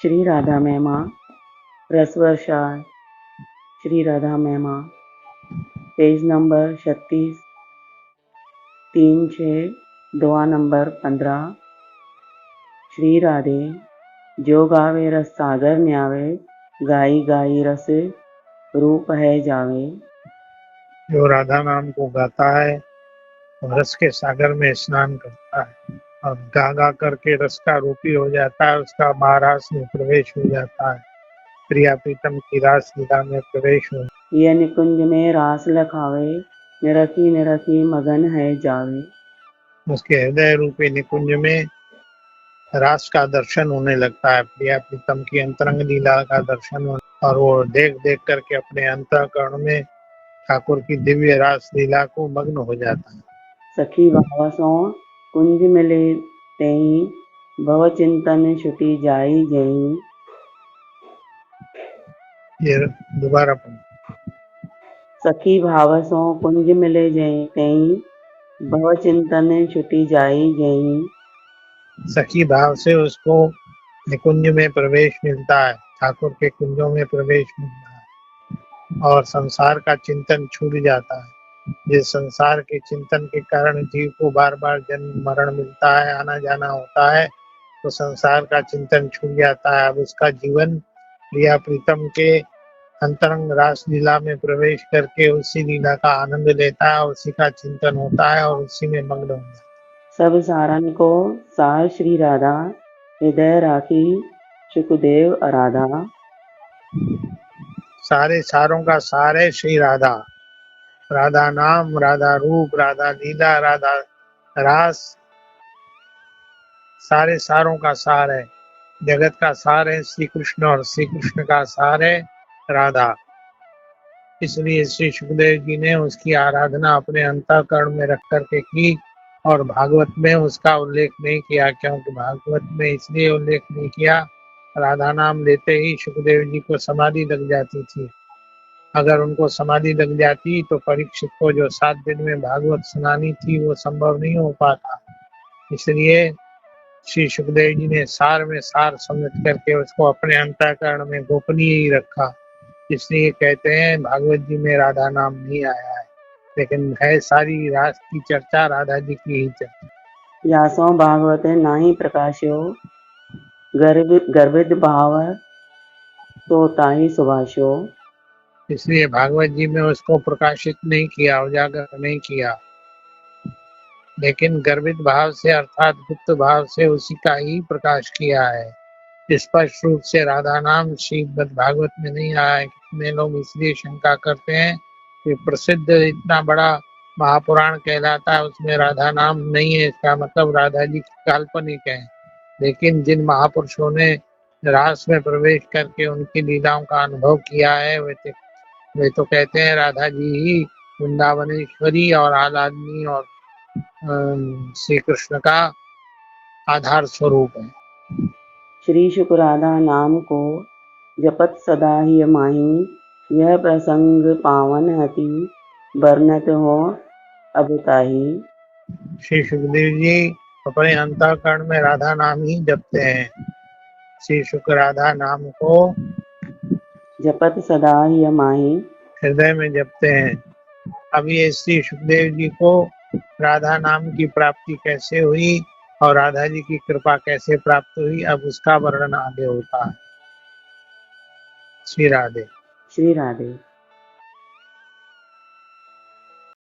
श्री राधा महिमा रसवर्षा श्री राधा महिमा page number 36 3-6 दुआ नंबर 15। श्री राधे जो गावे रस सागर न्यावे गाई गाई रस रूप है जावे। जो राधा नाम को गाता है और रस के सागर में स्नान करता है और गा गा करके रस का रूपी हो जाता है, उसका महारास में प्रवेश हो जाता है, प्रिया प्रीतम की रास लीला में प्रवेश हो। यह निकुंज में रास लखावे निरखी निरखी मगन है जावे। उसके हृदय रूपी निकुंज में रास का दर्शन होने लगता है, प्रिया प्रीतम की अंतरंग लीला का दर्शन हो, और वो देख देख करके अपने अंतःकरण में ठाकुर की दिव्य रास लीला को मग्न हो जाता है। सखी भावसों कुंज मिले तेई भव चिंतन छुटी जाई जई। ये दोबारा पढ़ो। सखी भावसों कुंज मिले जई तेई भव चिंतन छुटी जाई जई। सखी भाव से उसको निकुंज में प्रवेश मिलता है, ठाकुर के कुंजों में प्रवेश मिलता है और संसार का चिंतन छूट जाता है। जिस संसार के चिंतन के कारण जीव को बार बार जन्म मरण मिलता है, आना जाना होता है, तो संसार का चिंतन छूट जाता है। अब उसका जीवन प्रिया प्रीतम के अंतरंग रास लीला में प्रवेश करके उसी लीला का आनंद लेता है, उसी का चिंतन होता है और उसी में मग्न हो जाता है। सब सारन को सार श्री राधा हृदय राखी सुखदेव आराधा। सारे सारों का सार है श्री राधा, राधा नाम, राधा रूप, राधा लीला, राधा रास, सारे सारों का सार है। जगत का सार है श्री कृष्ण और श्री कृष्ण का सार है राधा। इसलिए श्री सुखदेव जी ने उसकी आराधना अपने अंतःकरण में रख करके की और भागवत में उसका उल्लेख नहीं किया, क्योंकि भागवत में इसलिए उल्लेख नहीं किया, राधा नाम लेते ही सुखदेव जी को समाधि लग जाती थी। अगर उनको समाधि लग जाती तो परीक्षित को जो 7 दिन में भागवत सुनानी थी वो संभव नहीं हो पाता। इसलिए श्री सुखदेव जी ने सार में सार समझ करके उसको अपने अंतःकरण में गोपनीय ही रखा। इसलिए कहते हैं भागवत जी में राधा नाम नहीं आया है, लेकिन है सारी रास की चर्चा राधा जी की ही चर्चा। यासों भागवत नाही प्रकाश्यो गर्भित भाव तो ताही सुभाषो। इसलिए भागवत जी में उसको प्रकाशित नहीं किया, उजागर नहीं किया, लेकिन गर्भित भाव से अर्थात गुप्त भाव से उसी का ही प्रकाश किया है। स्पष्ट रूप से राधा नाम श्रीमद् भागवत में नहीं आया है। कितने लोग इसलिए शंका करते हैं कि प्रसिद्ध इतना बड़ा महापुराण कहलाता है, उसमें राधा नाम नहीं है, इसका मतलब राधा जी काल्पनिक है। लेकिन जिन महापुरुषों ने रास में प्रवेश करके उनकी लीलाओं का अनुभव किया है, वे तो कहते हैं राधा जी ही वृंदावनेश्वरी और आह्लादनी और श्री कृष्ण का आधार स्वरूप है। श्री शुक राधा नाम को जपत सदा ही माही यह प्रसंग पावन हति वर्णत हो अबताही। श्री सुखदेव जी अपने अंतःकरण में राधा नाम ही जपते हैं, श्री शुक राधा नाम को जपत सदा ही माही हृदय में जपते हैं। अब ये श्री सुखदेव जी को राधा नाम की प्राप्ति कैसे हुई और राधा जी की कृपा कैसे प्राप्त हुई, अब उसका वर्णन आगे होता है। श्री राधे। श्री राधे।